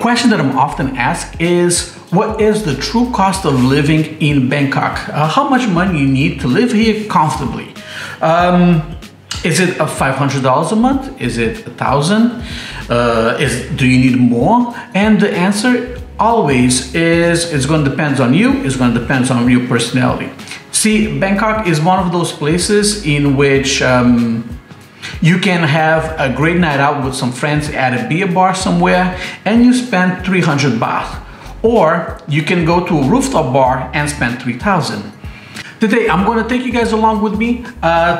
question that I'm often asked is, what is the true cost of living in Bangkok? How much money you need to live here comfortably? Is it $500 a month? Is it $1,000? Do you need more? And the answer always is, it's going to depend on you. It's going to depend on your personality. See, Bangkok is one of those places in which you can have a great night out with some friends at a beer bar somewhere and you spend 300 baht. Or you can go to a rooftop bar and spend 3,000. Today, I'm going to take you guys along with me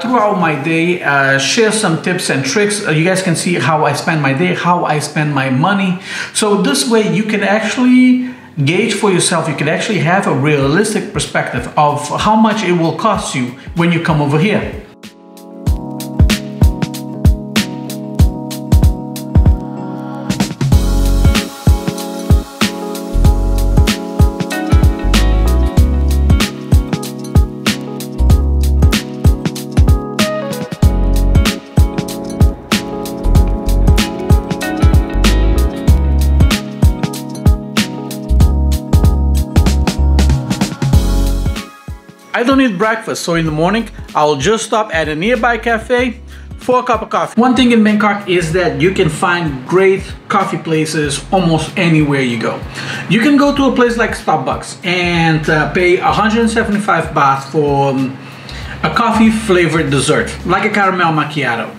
throughout my day, share some tips and tricks. You guys can see how I spend my day, how I spend my money. So this way you can actually gauge for yourself, you can actually have a realistic perspective of how much it will cost you when you come over here. I don't eat breakfast, so in the morning I'll just stop at a nearby cafe for a cup of coffee. One thing in Bangkok is that you can find great coffee places almost anywhere you go. You can go to a place like Starbucks and pay 175 baht for a coffee flavored dessert, like a caramel macchiato.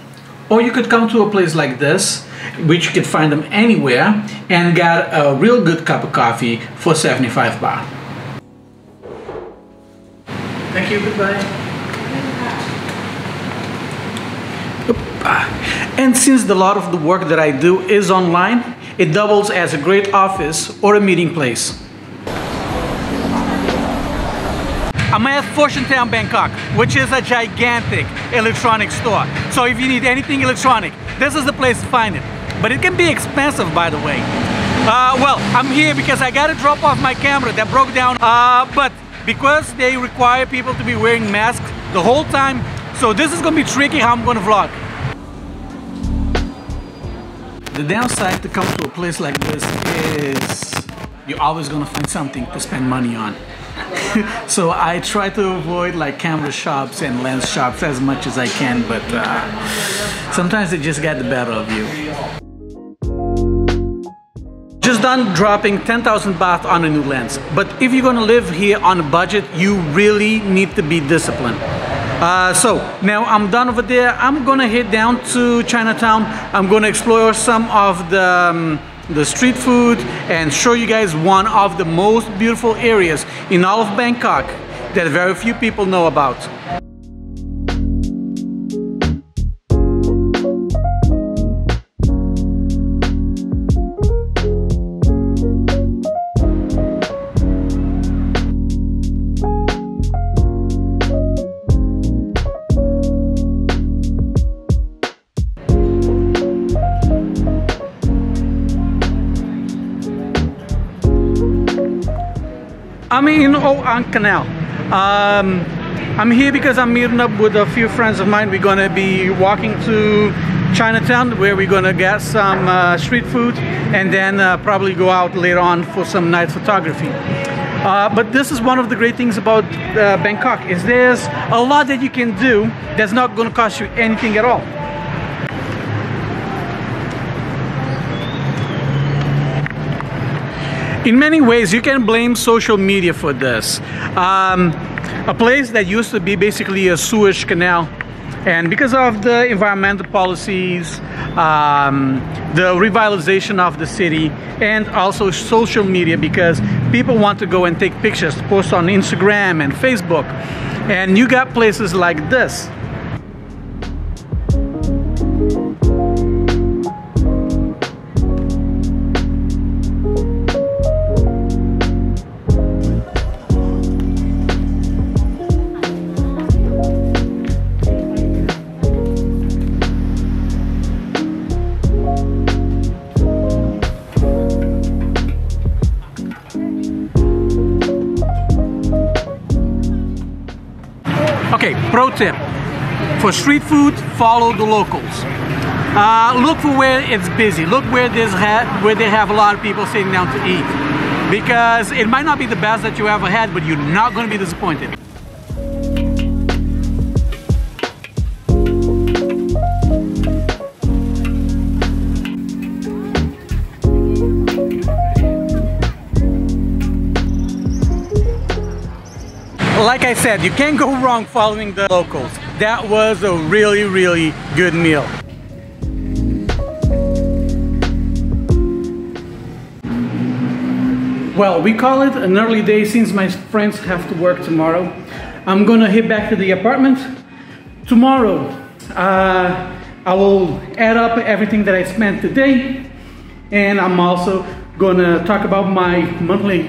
Or you could come to a place like this, which you can find them anywhere, and get a real good cup of coffee for 75 baht. Thank you, goodbye. And since a lot of the work that I do is online, it doubles as a great office or a meeting place. I'm at Fortune Town, Bangkok, which is a gigantic electronics store. So if you need anything electronic, this is the place to find it. But it can be expensive, by the way. Well, I'm here because I got to drop off my camera that broke down, but because they require people to be wearing masks the whole time, so this is gonna be tricky how I'm gonna vlog. The downside to come to a place like this is you're always gonna find something to spend money on. So I try to avoid like camera shops and lens shops as much as I can, but sometimes they just get the better of you. Just done dropping 10,000 baht on a new lens. But if you're gonna live here on a budget, you really need to be disciplined. So now I'm done over there. I'm gonna head down to Chinatown. I'm gonna explore some of the street food and show you guys one of the most beautiful areas in all of Bangkok that very few people know about. I'm in Oang Canal. I'm here because I'm meeting up with a few friends of mine. We're gonna be walking to Chinatown where we're gonna get some street food and then probably go out later on for some night photography. But this is one of the great things about Bangkok is there's a lot that you can do that's not gonna cost you anything at all. In many ways, you can blame social media for this. A place that used to be basically a sewage canal, and because of the environmental policies, the revitalization of the city, and also social media, because people want to go and take pictures, post on Instagram and Facebook, and you got places like this. Okay, pro tip. For street food, follow the locals. look for where it's busy. Look where where they have a lot of people sitting down to eat, because it might not be the best that you ever had, but you're not going to be disappointed. Like I said, you can't go wrong following the locals. That was a really, really good meal. Well, we call it an early day since my friends have to work tomorrow. I'm gonna head back to the apartment. Tomorrow, I will add up everything that I spent today, and I'm also gonna talk about my monthly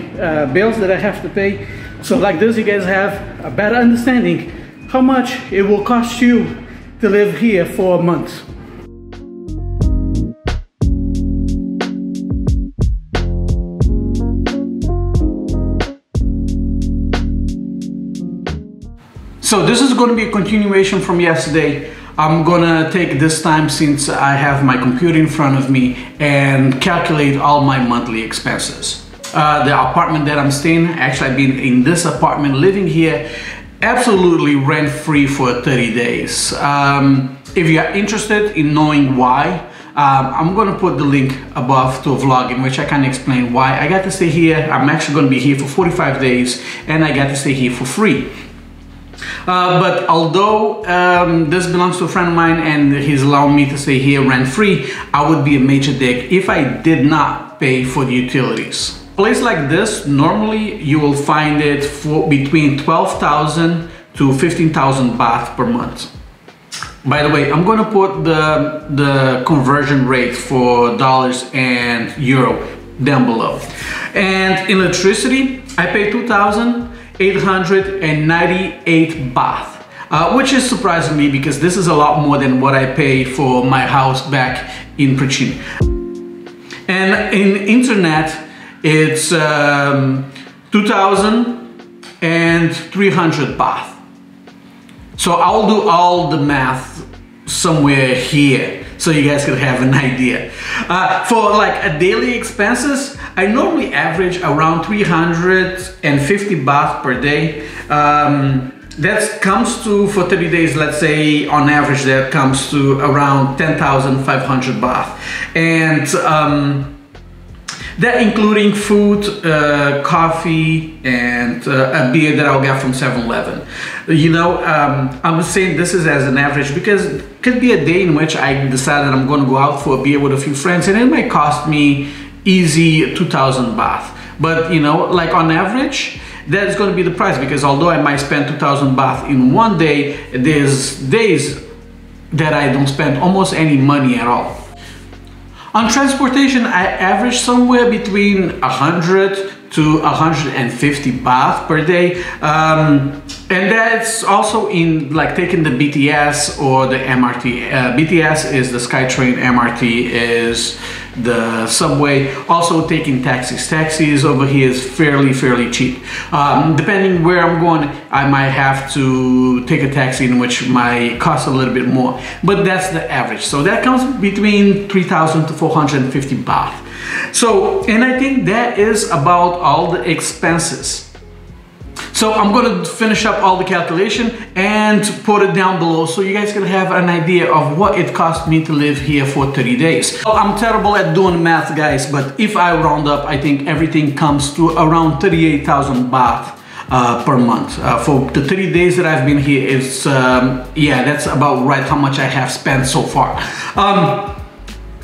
bills that I have to pay. So like this, you guys have a better understanding how much it will cost you to live here for a month. So this is going to be a continuation from yesterday. I'm gonna take this time, since I have my computer in front of me, and calculate all my monthly expenses. The apartment that I'm staying, actually I've been in this apartment living here absolutely rent-free for 30 days. If you are interested in knowing why, I'm gonna put the link above to a vlog in which I can explain why I got to stay here. I'm actually gonna be here for 45 days and I got to stay here for free. But although this belongs to a friend of mine and he's allowing me to stay here rent-free, I would be a major dick if I did not pay for the utilities. A place like this, normally you will find it for between 12,000 to 15,000 baht per month. By the way, I'm gonna put the conversion rate for dollars and euro down below. And in electricity, I pay 2,898 baht, which is surprising me because this is a lot more than what I pay for my house back in Prichin. And in internet, it's 2,300 baht. So I'll do all the math somewhere here so you guys can have an idea. For like a daily expenses, I normally average around 350 baht per day. That comes to, for 30 days, let's say on average, that comes to around 10,500 baht. And that including food, coffee, and a beer that I'll get from 7-Eleven. You know, I'm saying this is as an average because it could be a day in which I decided I'm going to go out for a beer with a few friends and it might cost me easy 2,000 baht. But you know, like on average, that's going to be the price, because although I might spend 2,000 baht in one day, there's days that I don't spend almost any money at all. On transportation, I average somewhere between 100 to 150 baht per day. And that's also in like taking the BTS or the MRT. BTS is the SkyTrain, MRT is the subway. Also taking taxis. Taxis over here is fairly cheap. Depending where I'm going, I might have to take a taxi in which might cost a little bit more. But that's the average. So that comes between 3,000 to 450 baht. So, and I think that is about all the expenses. So I'm going to finish up all the calculation and put it down below so you guys can have an idea of what it cost me to live here for 30 days. Well, I'm terrible at doing math, guys, but if I round up, I think everything comes to around 38,000 baht per month. For the 30 days that I've been here, it's, yeah, that's about right how much I have spent so far.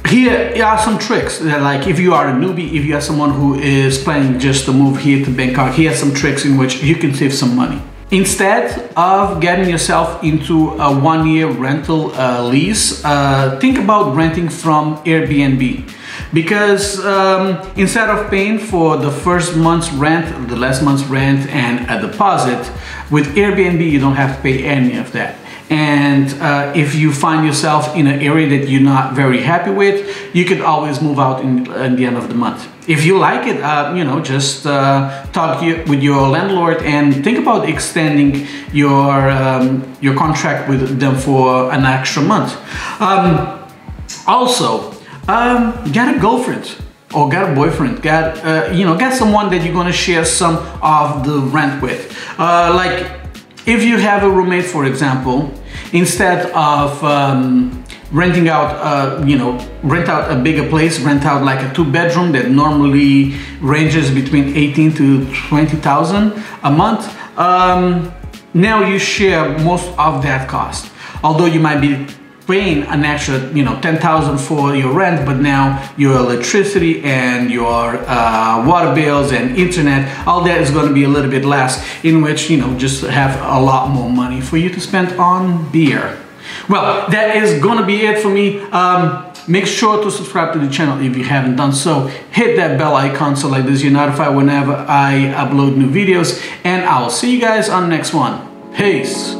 Here are some tricks that, like, if you are a newbie, if you are someone who is planning just to move here to Bangkok, here are some tricks in which you can save some money. Instead of getting yourself into a one-year rental lease, think about renting from Airbnb. Because instead of paying for the first month's rent, the last month's rent, and a deposit, with Airbnb you don't have to pay any of that. And if you find yourself in an area that you're not very happy with, you could always move out in the end of the month. If you like it, you know, just talk with your landlord and think about extending your contract with them for an extra month. Also, get a girlfriend or get a boyfriend, get get someone that you're gonna share some of the rent with. Like if you have a roommate, for example, instead of renting out, rent out a bigger place, rent out like a 2-bedroom that normally ranges between 18 to 20,000 a month. Now you share most of that cost. Although you might be paying an extra, 10,000 for your rent, but now your electricity and your water bills and internet, all that is going to be a little bit less, in which, just have a lot more money for you to spend on beer. Well, that is going to be it for me. Make sure to subscribe to the channel if you haven't done so. Hit that bell icon so like this you're notified whenever I upload new videos, and I'll see you guys on the next one. Peace.